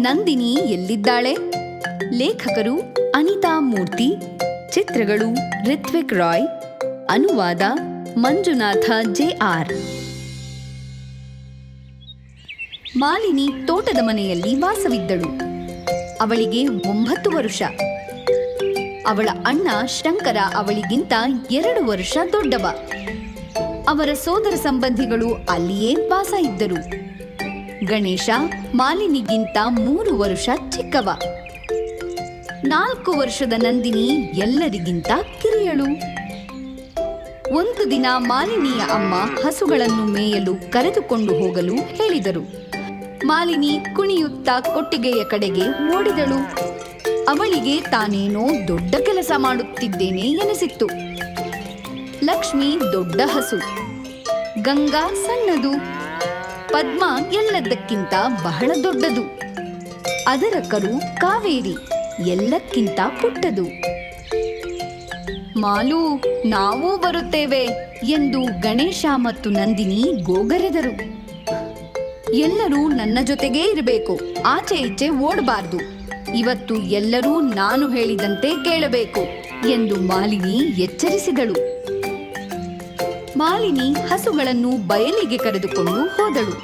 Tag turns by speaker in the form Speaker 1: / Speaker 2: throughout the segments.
Speaker 1: ನಂದಿನಿ ಎಲ್ಲಿದ್ದಾಳೆ? ಲೇಖಕರು ಅನಿತಾ ಮೂರ್ತಿ, ಚಿತ್ರಗಳು ರಿತ್ವಿಕ್ ರಾಯ್, ಅನುವಾದ ಮಂಜುನಾಥ ಜೆ.ಆರ್. ಮಾಲಿನಿ ತೋಟದ ಮನೆಯಲ್ಲಿ ವಾಸವಿದ್ದಳು. ಅವಳಿಗೆ 9 ವರ್ಷ. ಅವಳ ಅಣ್ಣ ಶಂಕರ ಅವಳಿಗಿಂತ 2 ವರ್ಷ ದೊಡ್ಡವ. ಅವರ ಸೋದರ ಸಂಬಂಧಿಗಳು ಅಲ್ಲಿಯೇ ವಾಸ ಇದ್ದರು. ಗಣೇಶ ಮಾಲಿನಿಗಿಂತ 3 ವರ್ಷ ಚಿಕ್ಕವ. 4 ವರ್ಷದ ನಂದಿನಿ ಎಲ್ಲರಿಗಿಂತ ಕಿರಿಯಳು. ಒಂದು ದಿನ ಮಾಲಿನಿಯ ಅಮ್ಮ ಹಸುಗಳನ್ನು ಮೇಯಲು ಕರೆದುಕೊಂಡು ಹೋಗಲು ಹೇಳಿದರು. ಮಾಲಿನಿ ಕುಣಿಯುತ್ತಾ ಕೊಟ್ಟಿಗೆಯ ಕಡೆಗೆ ಓಡಿದಳು. ಅವಳಿಗೆ ತಾನೇನೋ ದೊಡ್ಡ ಕೆಲಸ ಮಾಡುತ್ತಿದ್ದೇನೆ ಎನಿಸಿತ್ತು. ಲಕ್ಷ್ಮಿ ದೊಡ್ಡ ಹಸು, ಗಂಗಾ ಸಣ್ಣದು, ಪದ್ಮ ಎಲ್ಲದಕ್ಕಿಂತ ಬಹಳ ದೊಡ್ಡದು, ಅದರ ಕರು ಕಾವೇರಿ ಎಲ್ಲಕ್ಕಿಂತ ಪುಟ್ಟದು. ಮಾಲು, ನಾವೂ ಬರುತ್ತೇವೆ ಎಂದು ಗಣೇಶ ಮತ್ತು ನಂದಿನಿ ಗೋಗರೆದರು. ಎಲ್ಲರೂ ನನ್ನ ಜೊತೆಗೇ ಇರಬೇಕು, ಆಚೆ ಈಚೆ ಓಡಬಾರ್ದು. ಇವತ್ತು ಎಲ್ಲರೂ ನಾನು ಹೇಳಿದಂತೆ ಕೇಳಬೇಕು ಎಂದು ಮಾಲಿನಿ ಎಚ್ಚರಿಸಿದಳು. ಮಾಲಿನಿ ಹಸುಗಳನ್ನು ಬಯಲಿಗೆ ಕರೆದುಕೊಂಡು ಹೋದಳು.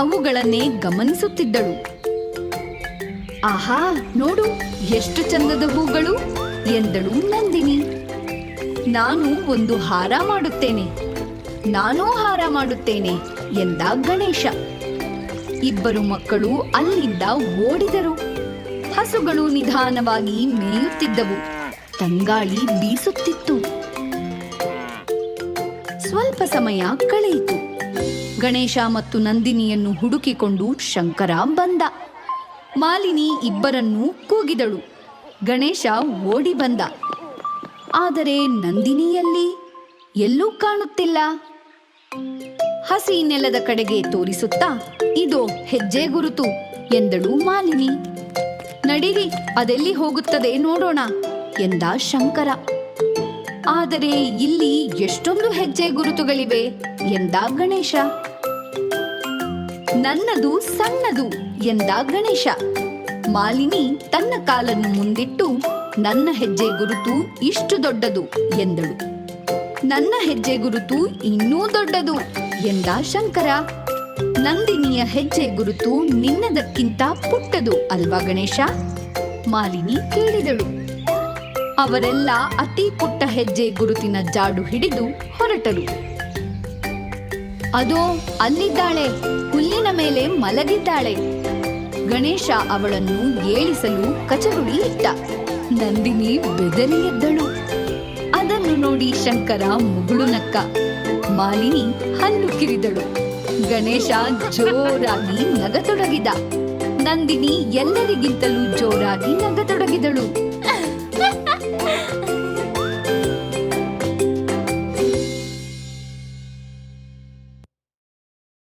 Speaker 1: ಅವುಗಳನ್ನೇ ಗಮನಿಸುತ್ತಿದ್ದಳು. ಆಹಾ, ನೋಡು ಎಷ್ಟು ಚಂದದ ಹೂಗಳು ಎಂದಳು ನಂದಿನಿ. ನಾನು ಒಂದು ಹಾರ ಮಾಡುತ್ತೇನೆ, ನಾನೂ ಹಾರ ಮಾಡುತ್ತೇನೆ ಎಂದ ಗಣೇಶ. ಇಬ್ಬರು ಮಕ್ಕಳು ಅಲ್ಲಿಂದ ಓಡಿದರು. ಹಸುಗಳು ನಿಧಾನವಾಗಿ ಮೇಯುತ್ತಿದ್ದವು. ತಂಗಾಳಿ ಬೀಸುತ್ತಿತ್ತು. ಸ್ವಲ್ಪ ಸಮಯ ಕಳೆಯಿತು. ಗಣೇಶ ಮತ್ತು ನಂದಿನಿಯನ್ನು ಹುಡುಕಿಕೊಂಡು ಶಂಕರ ಬಂದ. ಮಾಲಿನಿ ಇಬ್ಬರನ್ನೂ ಕೂಗಿದಳು. ಗಣೇಶ ಓಡಿ ಬಂದ. ಆದರೆ ನಂದಿನಿಯಲ್ಲಿ ಎಲ್ಲೂ ಕಾಣುತ್ತಿಲ್ಲ. ಹಸಿ ನೆಲದ ಕಡೆಗೆ ತೋರಿಸುತ್ತಾ, ಇದೋ ಹೆಜ್ಜೆ ಗುರುತು ಎಂದಳು ಮಾಲಿನಿ. ನಡೀರಿ, ಅದೆಲ್ಲಿ ಹೋಗುತ್ತದೆ ನೋಡೋಣ ಎಂದ ಶಂಕರ. ಆದರೆ ಇಲ್ಲಿ ಎಷ್ಟೊಂದು ಹೆಜ್ಜೆ ಗುರುತುಗಳಿವೆ ಎಂದ ಗಣೇಶ. ನನ್ನದು ಸಣ್ಣದು ಎಂದ ಗಣೇಶ. ಮಾಲಿನಿ ತನ್ನ ಕಾಲನ್ನು ಮುಂದಿಟ್ಟು, ನನ್ನ ಹೆಜ್ಜೆ ಗುರುತು ಇಷ್ಟು ದೊಡ್ಡದು ಎಂದಳು. ನನ್ನ ಹೆಜ್ಜೆ ಗುರುತು ಇನ್ನೂ ದೊಡ್ಡದು ಎಂದ ಶಂಕರ. ನಂದಿನಿಯ ಹೆಜ್ಜೆ ಗುರುತು ನಿನ್ನದಕ್ಕಿಂತ ಪುಟ್ಟದು ಅಲ್ವಾ ಗಣೇಶ? ಮಾಲಿನಿ ಕೇಳಿದಳು. ಅವರೆಲ್ಲ ಅತಿ ಪುಟ್ಟ ಹೆಜ್ಜೆ ಗುರುತಿನ ಜಾಡು ಹಿಡಿದು ಹೊರಟರು. ಅದೋ ಅಲ್ಲಿದ್ದಾಳೆ, ಹುಲ್ಲಿನ ಮೇಲೆ ಮಲಗಿದ್ದಾಳೆ. ಗಣೇಶ ಅವಳನ್ನು ಏಳಿಸಲು ಕಚಗುಳಿ ಇಟ್ಟ. ನಂದಿನಿ ಬೆದರಿ ಎದ್ದಳು. ಅದನ್ನು ನೋಡಿ ಶಂಕರ ಮುಗುಳು ನಕ್ಕ. ಮಾಲಿನಿ ಹಲ್ಲು ಕಿರಿದಳು. ಗಣೇಶ ಜೋರಾಗಿ ನಗತೊಡಗಿದ. ನಂದಿನಿ ಎಲ್ಲರಿಗಿಂತಲೂ ಜೋರಾಗಿ ನಗತೊಡಗಿದಳು.